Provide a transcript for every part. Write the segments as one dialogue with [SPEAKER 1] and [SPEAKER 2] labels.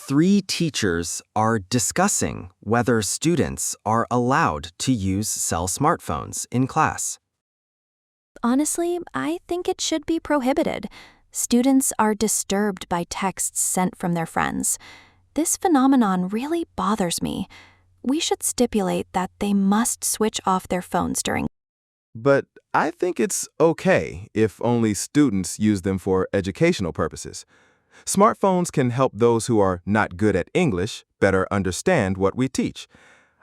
[SPEAKER 1] 3 teachers are discussing whether students are allowed to use cell smartphones in class.
[SPEAKER 2] Honestly, I think it should be prohibited. Students are disturbed by texts sent from their friends. This phenomenon really bothers me. We should stipulate that they must switch off their phones during.
[SPEAKER 3] But I think it's okay if only students use them for educational purposes. Smartphones can help those who are not good at English better understand what we teach.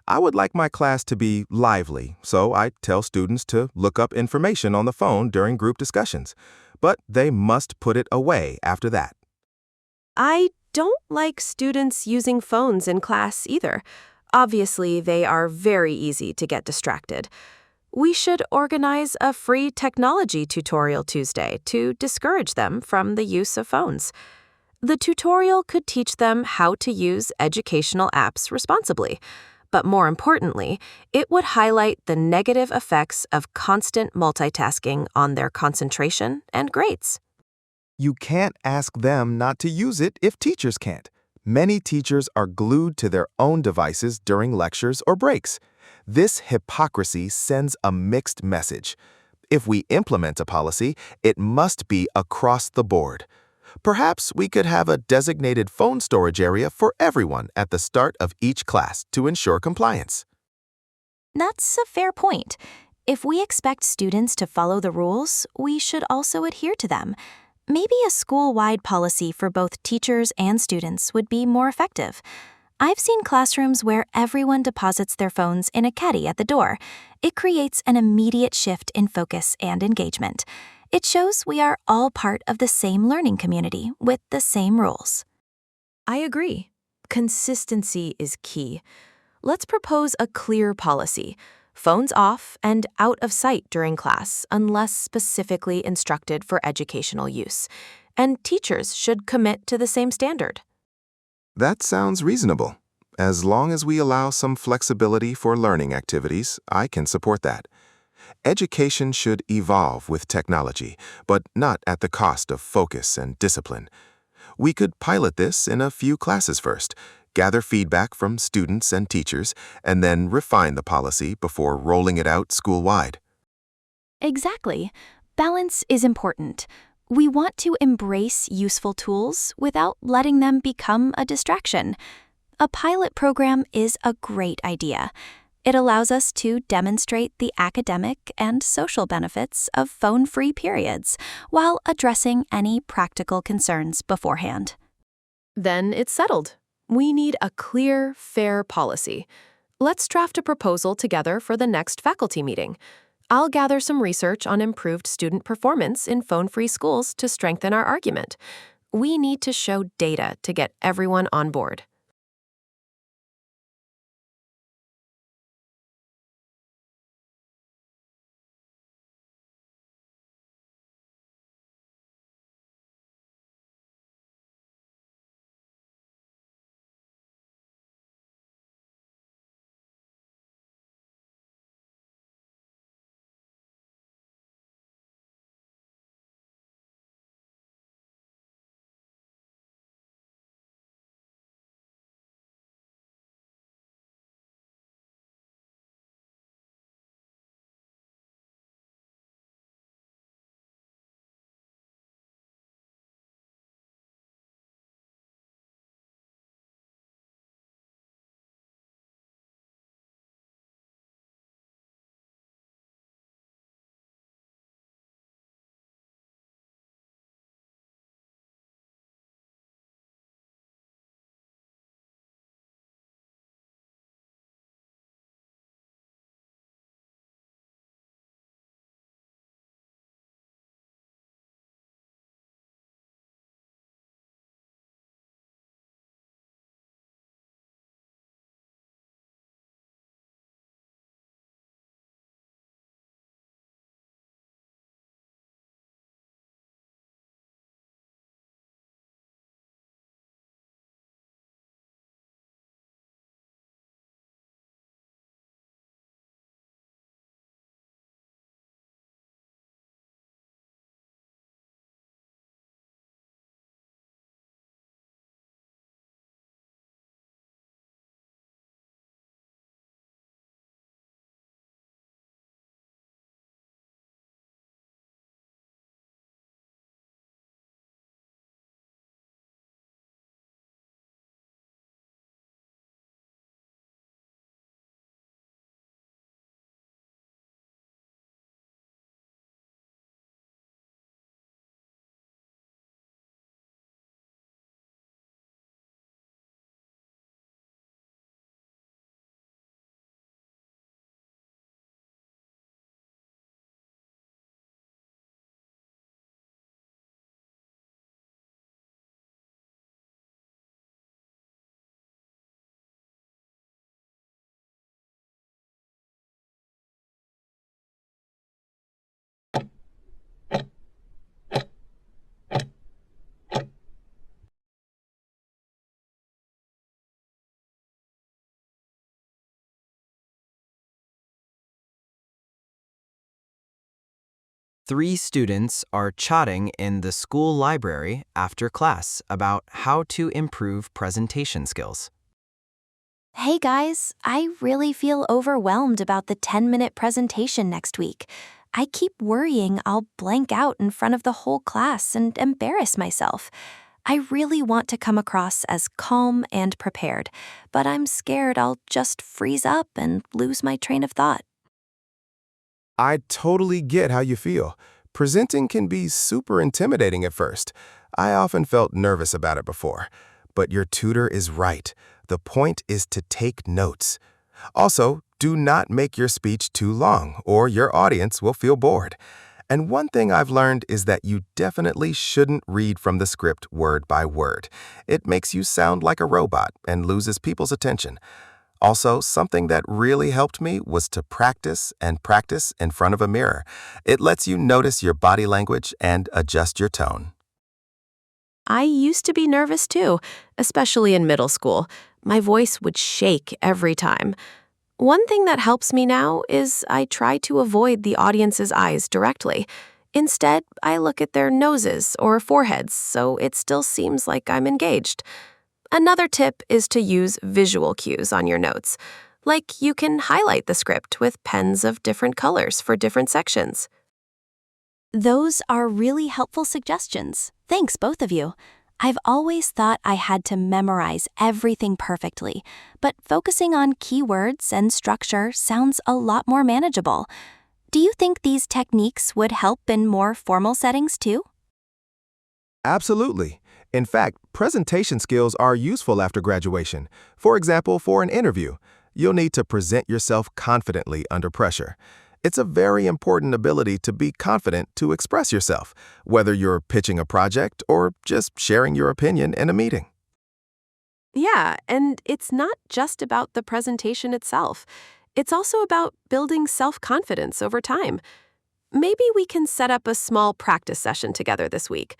[SPEAKER 3] I would like my class to be lively, so I tell students to look up information on the phone during group discussions, but they must put it away after that.
[SPEAKER 4] I don't like students using phones in class either. Obviously, they are very easy to get distracted. We should organize a free technology tutorial Tuesday to discourage them from the use of phones. The tutorial could teach them how to use educational apps responsibly. But more importantly, it would highlight the negative effects of constant multitasking on their concentration and grades.
[SPEAKER 3] You can't ask them not to use it if teachers can't. Many teachers are glued to their own devices during lectures or breaks. This hypocrisy sends a mixed message. If we implement a policy, it must be across the board. Perhaps we could have a designated phone storage area for everyone at the start of each class to ensure compliance.
[SPEAKER 2] That's a fair point. If we expect students to follow the rules, we should also adhere to them. Maybe a school-wide policy for both teachers and students would be more effective. I've seen classrooms where everyone deposits their phones in a caddy at the door. It creates an immediate shift in focus and engagement. It shows we are all part of the same learning community with the same rules.
[SPEAKER 4] I agree. Consistency is key. Let's propose a clear policy. Phones off and out of sight during class unless specifically instructed for educational use. And teachers should commit to the same standard.
[SPEAKER 3] That sounds reasonable. As long as we allow some flexibility for learning activities, I can support that. Education should evolve with technology, but not at the cost of focus and discipline. We could pilot this in a few classes first, gather feedback from students and teachers, and then refine the policy before rolling it out school-wide.
[SPEAKER 2] Exactly. Balance is important. We want to embrace useful tools without letting them become a distraction. A pilot program is a great idea. It allows us to demonstrate the academic and social benefits of phone-free periods while addressing any practical concerns beforehand.
[SPEAKER 4] Then it's settled. We need a clear, fair policy. Let's draft a proposal together for the next faculty meeting. I'll gather some research on improved student performance in phone-free schools to strengthen our argument. We need to show data to get everyone on board.
[SPEAKER 1] 3 students are chatting in the school library after class about how to improve presentation skills.
[SPEAKER 2] Hey guys, I really feel overwhelmed about the 10-minute presentation next week. I keep worrying I'll blank out in front of the whole class and embarrass myself. I really want to come across as calm and prepared, but I'm scared I'll just freeze up and lose my train of thought.
[SPEAKER 3] I totally get how you feel. Presenting can be super intimidating at first. I often felt nervous about it before. But your tutor is right. The point is to take notes. Also, do not make your speech too long, or your audience will feel bored. And one thing I've learned is that you definitely shouldn't read from the script word by word. It makes you sound like a robot and loses people's attention. Also, something that really helped me was to practice and practice in front of a mirror. It lets you notice your body language and adjust your tone.
[SPEAKER 4] I used to be nervous too, especially in middle school. My voice would shake every time. One thing that helps me now is I try to avoid the audience's eyes directly. Instead, I look at their noses or foreheads so it still seems like I'm engaged. Another tip is to use visual cues on your notes. Like you can highlight the script with pens of different colors for different sections.
[SPEAKER 2] Those are really helpful suggestions. Thanks, both of you. I've always thought I had to memorize everything perfectly, but focusing on keywords and structure sounds a lot more manageable. Do you think these techniques would help in more formal settings too?
[SPEAKER 3] Absolutely. In fact, presentation skills are useful after graduation. For example, for an interview, you'll need to present yourself confidently under pressure. It's a very important ability to be confident to express yourself, whether you're pitching a project or just sharing your opinion in a meeting.
[SPEAKER 4] Yeah, and it's not just about the presentation itself. It's also about building self-confidence over time. Maybe we can set up a small practice session together this week.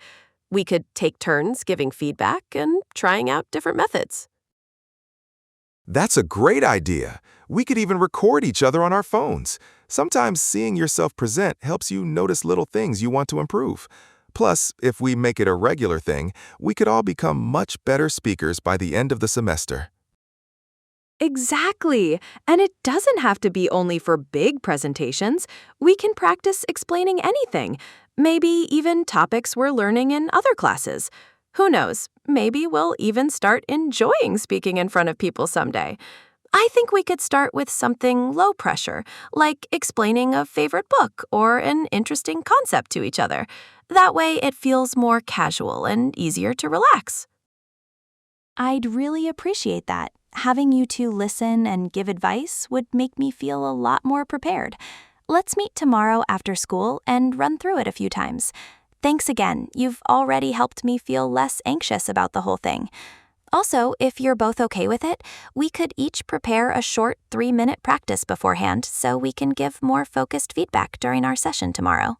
[SPEAKER 4] We could take turns giving feedback and trying out different methods.
[SPEAKER 3] That's a great idea. We could even record each other on our phones. Sometimes seeing yourself present helps you notice little things you want to improve. Plus, if we make it a regular thing, we could all become much better speakers by the end of the semester.
[SPEAKER 4] Exactly. And it doesn't have to be only for big presentations. We can practice explaining anything, maybe even topics we're learning in other classes. Who knows, maybe we'll even start enjoying speaking in front of people someday. I think we could start with something low pressure, like explaining a favorite book or an interesting concept to each other. That way it feels more casual and easier to relax.
[SPEAKER 2] I'd really appreciate that. Having you two listen and give advice would make me feel a lot more prepared. Let's meet tomorrow after school and run through it a few times. Thanks again. You've already helped me feel less anxious about the whole thing. Also, if you're both okay with it, we could each prepare a short 3-minute practice beforehand so we can give more focused feedback during our session tomorrow.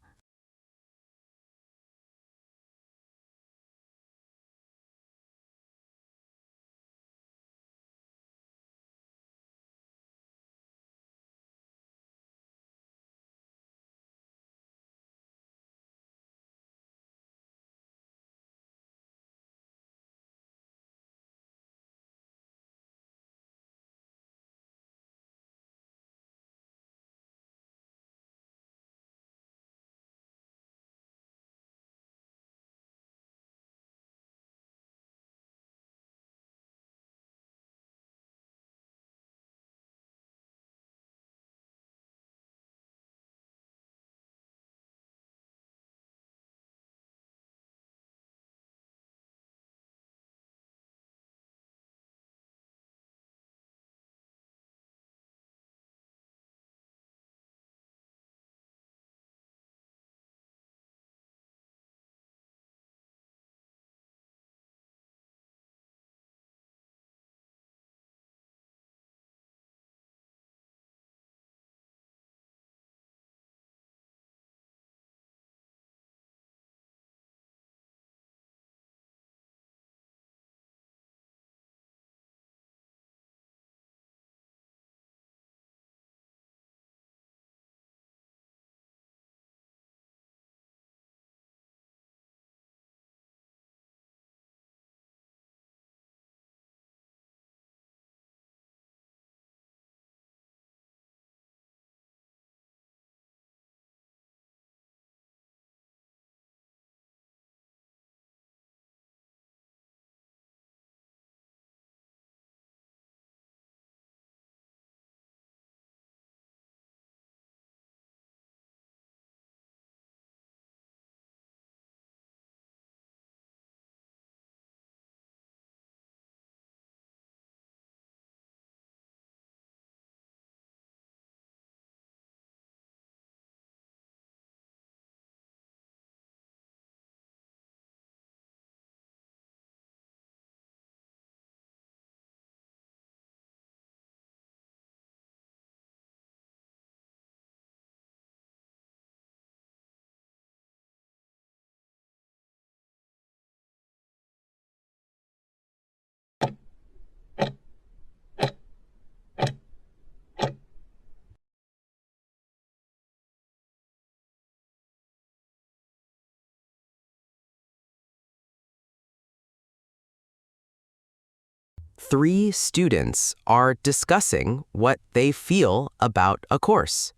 [SPEAKER 1] 3 students are discussing what they feel about a course.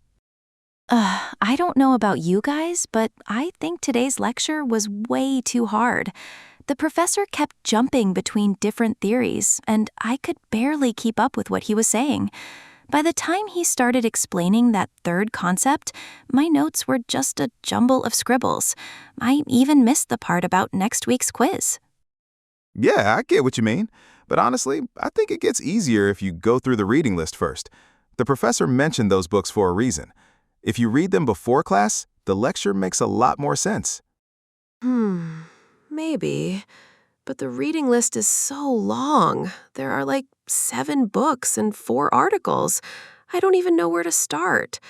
[SPEAKER 2] I don't know about you guys, but I think today's lecture was way too hard. The professor kept jumping between different theories, and I could barely keep up with what he was saying. By the time he started explaining that third concept, my notes were just a jumble of scribbles. I even missed the part about next week's quiz.
[SPEAKER 3] Yeah, I get what you mean. But honestly, I think it gets easier if you go through the reading list first. The professor mentioned those books for a reason. If you read them before class, the lecture makes a lot more sense.
[SPEAKER 4] Maybe. But the reading list is so long. There are like 7 books and 4 articles. I don't even know where to start.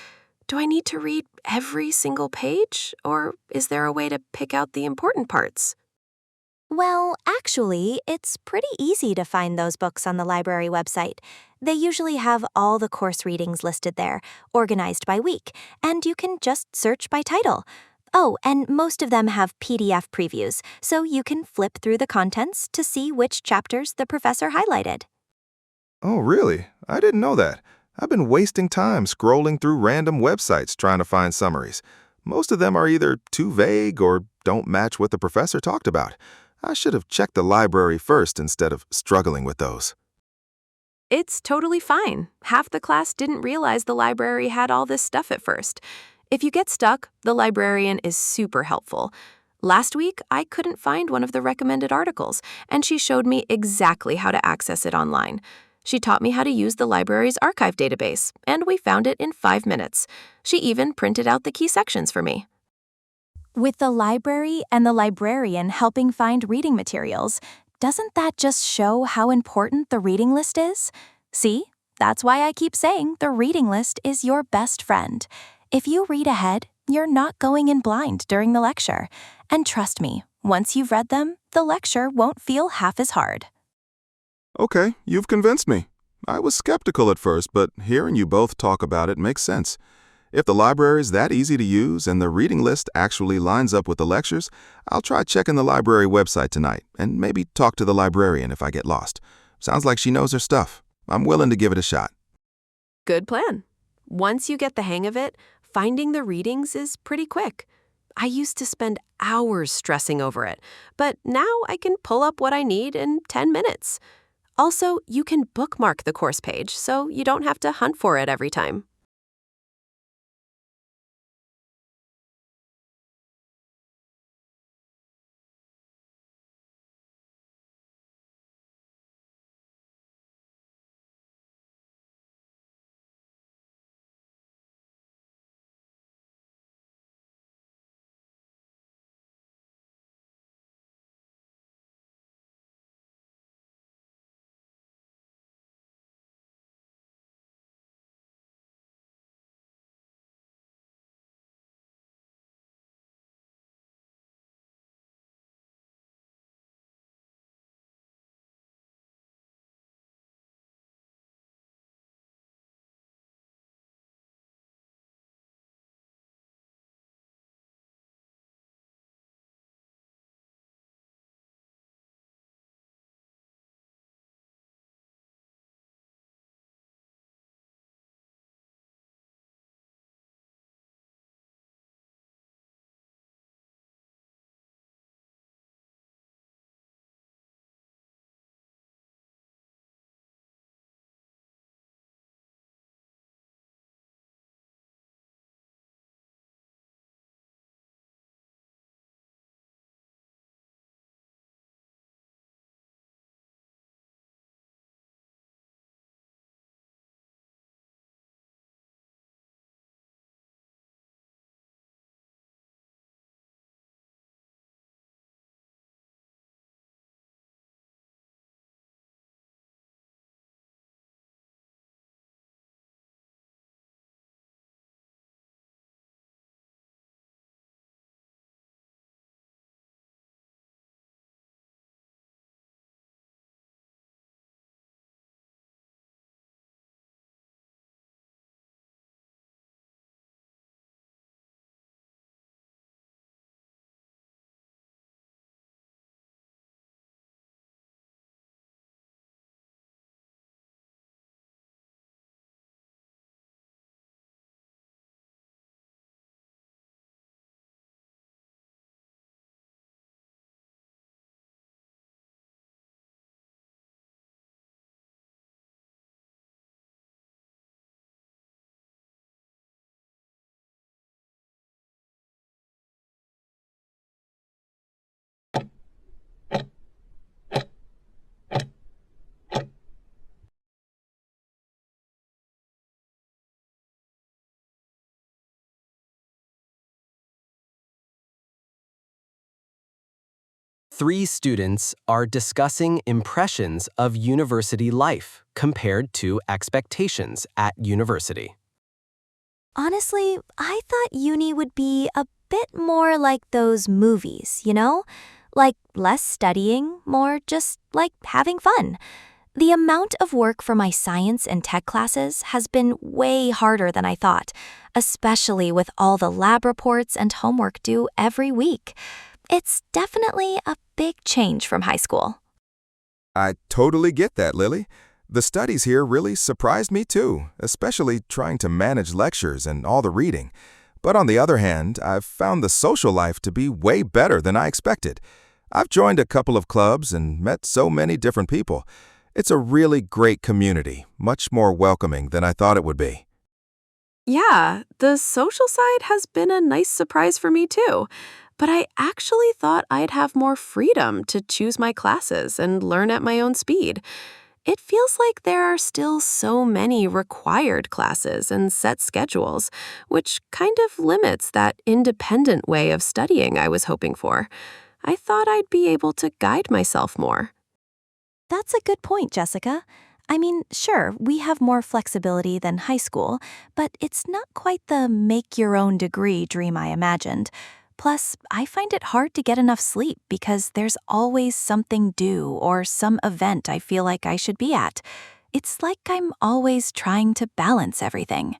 [SPEAKER 4] Do I need to read every single page, or is there a way to pick out the important parts?
[SPEAKER 2] Well, actually, it's pretty easy to find those books on the library website. They usually have all the course readings listed there, organized by week, and you can just search by title. Oh, and most of them have PDF previews, so you can flip through the contents to see which chapters the professor highlighted.
[SPEAKER 3] Oh, really? I didn't know that. I've been wasting time scrolling through random websites trying to find summaries. Most of them are either too vague or don't match what the professor talked about. I should have checked the library first instead of struggling with those.
[SPEAKER 4] It's totally fine. Half the class didn't realize the library had all this stuff at first. If you get stuck, the librarian is super helpful. Last week, I couldn't find one of the recommended articles, and she showed me exactly how to access it online. She taught me how to use the library's archive database, and we found it in 5 minutes. She even printed out the key sections for me.
[SPEAKER 2] With the library and the librarian helping find reading materials, doesn't that just show how important the reading list is? See, that's why I keep saying the reading list is your best friend. If you read ahead, you're not going in blind during the lecture. And trust me, once you've read them, the lecture won't feel half as hard.
[SPEAKER 3] Okay, you've convinced me. I was skeptical at first, but hearing you both talk about it makes sense. If the library is that easy to use and the reading list actually lines up with the lectures, I'll try checking the library website tonight and maybe talk to the librarian if I get lost. Sounds like she knows her stuff. I'm willing to give it a shot.
[SPEAKER 4] Good plan. Once you get the hang of it, finding the readings is pretty quick. I used to spend hours stressing over it, but now I can pull up what I need in 10 minutes. Also, you can bookmark the course page so you don't have to hunt for it every time.
[SPEAKER 1] 3 students are discussing impressions of university life compared to expectations at university.
[SPEAKER 2] Honestly, I thought uni would be a bit more like those movies, you know? Like less studying, more just like having fun. The amount of work for my science and tech classes has been way harder than I thought, especially with all the lab reports and homework due every week. It's definitely a big change from high school.
[SPEAKER 3] I totally get that, Lily. The studies here really surprised me too, especially trying to manage lectures and all the reading. But on the other hand, I've found the social life to be way better than I expected. I've joined a couple of clubs and met so many different people. It's a really great community, much more welcoming than I thought it would be.
[SPEAKER 4] Yeah, the social side has been a nice surprise for me too. But I actually thought I'd have more freedom to choose my classes and learn at my own speed. It feels like there are still so many required classes and set schedules, which kind of limits that independent way of studying I was hoping for. I thought I'd be able to guide myself more.
[SPEAKER 2] That's a good point, Jessica. I mean, sure, we have more flexibility than high school, but it's not quite the make your own degree dream I imagined. Plus, I find it hard to get enough sleep because there's always something due or some event I feel like I should be at. It's like I'm always trying to balance everything.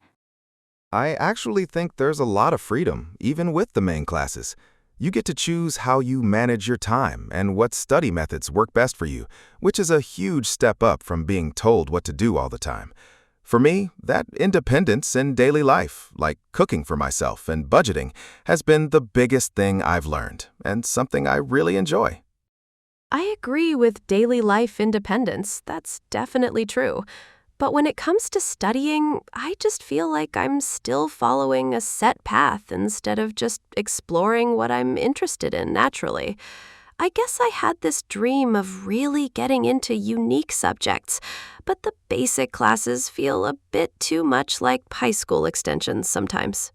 [SPEAKER 3] I actually think there's a lot of freedom, even with the main classes. You get to choose how you manage your time and what study methods work best for you, which is a huge step up from being told what to do all the time. For me, that independence in daily life, like cooking for myself and budgeting, has been the biggest thing I've learned and something I really enjoy.
[SPEAKER 4] I agree with daily life independence. That's definitely true. But when it comes to studying, I just feel like I'm still following a set path instead of just exploring what I'm interested in naturally. I guess I had this dream of really getting into unique subjects, but the basic classes feel a bit too much like high school extensions sometimes.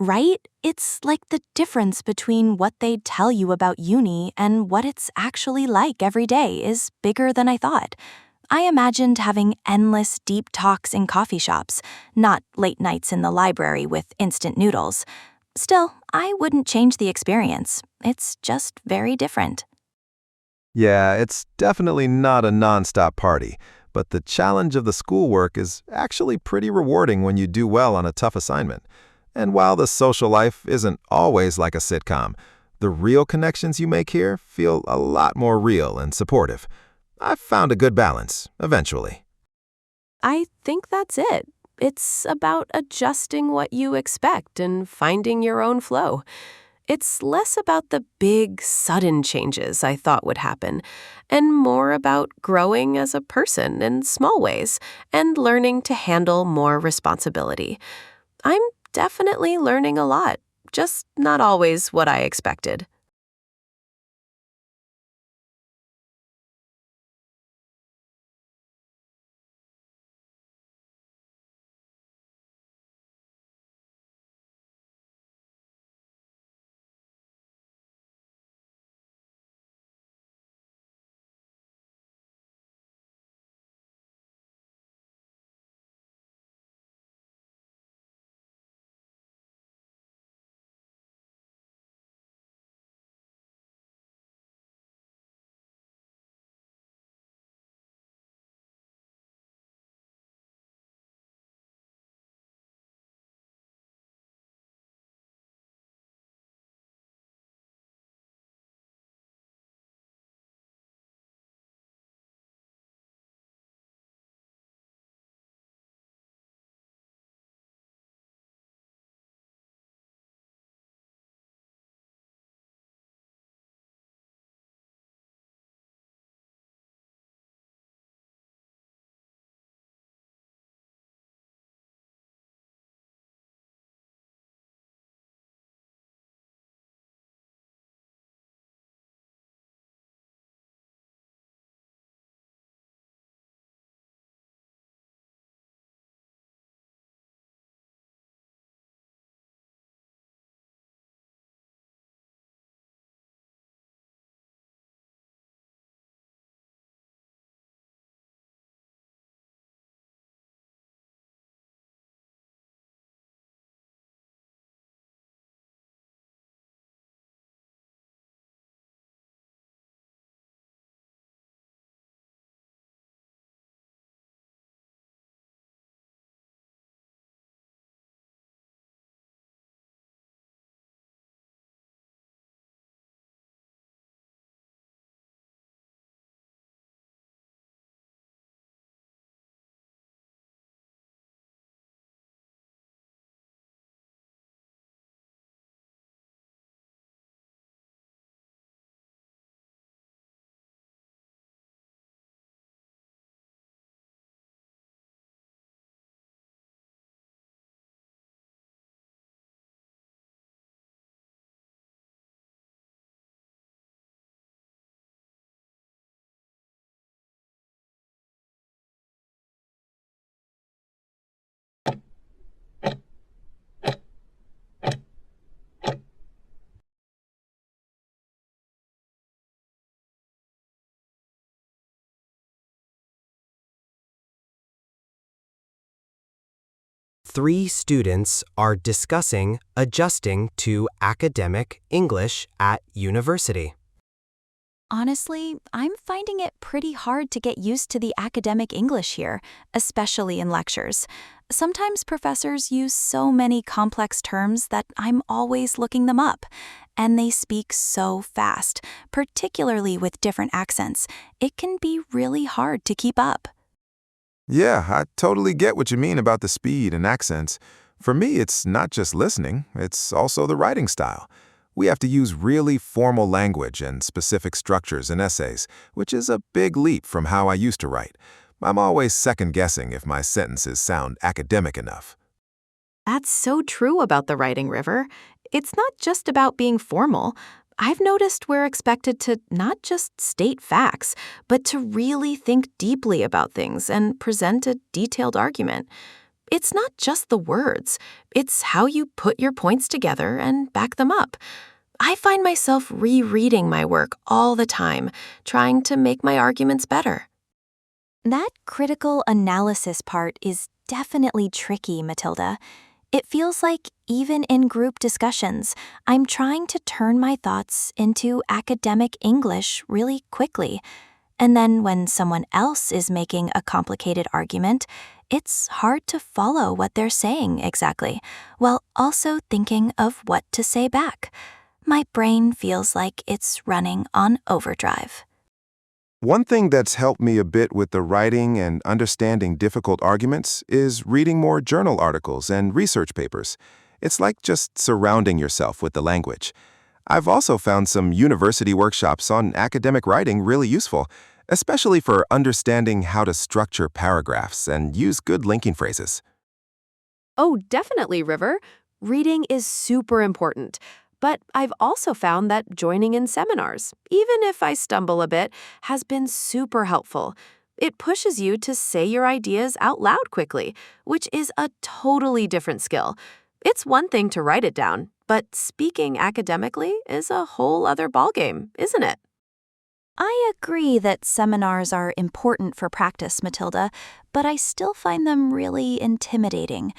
[SPEAKER 2] Right? It's like the difference between what they tell you about uni and what it's actually like every day is bigger than I thought. I imagined having endless deep talks in coffee shops, not late nights in the library with instant noodles. Still, I wouldn't change the experience. It's just very different.
[SPEAKER 3] Yeah, it's definitely not a nonstop party, but the challenge of the schoolwork is actually pretty rewarding when you do well on a tough assignment. And while the social life isn't always like a sitcom, the real connections you make here feel a lot more real and supportive. I've found a good balance, eventually.
[SPEAKER 4] I think that's it. It's about adjusting what you expect and finding your own flow. It's less about the big, sudden changes I thought would happen, and more about growing as a person in small ways and learning to handle more responsibility. I'm definitely learning a lot, just not always what I expected.
[SPEAKER 5] 3 students are discussing adjusting to academic English at university.
[SPEAKER 2] Honestly, I'm finding it pretty hard to get used to the academic English here, especially in lectures. Sometimes professors use so many complex terms that I'm always looking them up, and they speak so fast, particularly with different accents. It can be really hard to keep up.
[SPEAKER 3] Yeah, I totally get what you mean about the speed and accents. For me, it's not just listening, it's also the writing style. We have to use really formal language and specific structures in essays, which is a big leap from how I used to write. I'm always second-guessing if my sentences sound academic enough.
[SPEAKER 4] That's so true about the writing, River. It's not just about being formal. I've noticed we're expected to not just state facts, but to really think deeply about things and present a detailed argument. It's not just the words. It's how you put your points together and back them up. I find myself rereading my work all the time, trying to make my arguments better.
[SPEAKER 2] That critical analysis part is definitely tricky, Matilda. It feels like even in group discussions, I'm trying to turn my thoughts into academic English really quickly. And then when someone else is making a complicated argument, it's hard to follow what they're saying exactly, while also thinking of what to say back. My brain feels like it's running on overdrive.
[SPEAKER 3] One thing that's helped me a bit with the writing and understanding difficult arguments is reading more journal articles and research papers. It's like just surrounding yourself with the language. I've also found some university workshops on academic writing really useful, especially for understanding how to structure paragraphs and use good linking phrases.
[SPEAKER 4] Oh, definitely, River. Reading is super important. But I've also found that joining in seminars, even if I stumble a bit, has been super helpful. It pushes you to say your ideas out loud quickly, which is a totally different skill. It's one thing to write it down, but speaking academically is a whole other ballgame, isn't it?
[SPEAKER 2] I agree that seminars are important for practice, Matilda, but I still find them really intimidating.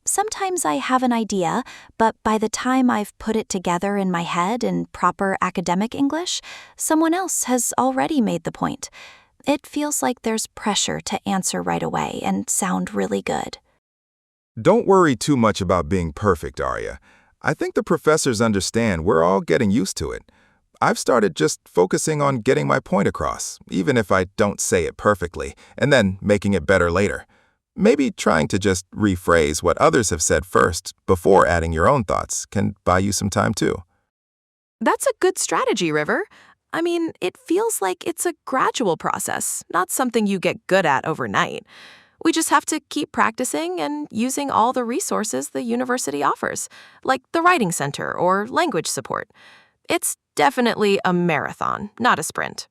[SPEAKER 2] Sometimes I have an idea, but by the time I've put it together in my head in proper academic English, someone else has already made the point. It feels like there's pressure to answer right away and sound really good.
[SPEAKER 3] Don't worry too much about being perfect, Arya. I think the professors understand we're all getting used to it. I've started just focusing on getting my point across, even if I don't say it perfectly, and then making it better later. Maybe trying to just rephrase what others have said first before adding your own thoughts can buy you some time too.
[SPEAKER 4] That's a good strategy, River. I mean, it feels like it's a gradual process, not something you get good at overnight. We just have to keep practicing and using all the resources the university offers, like the Writing Center or language support. It's definitely a marathon, not a sprint.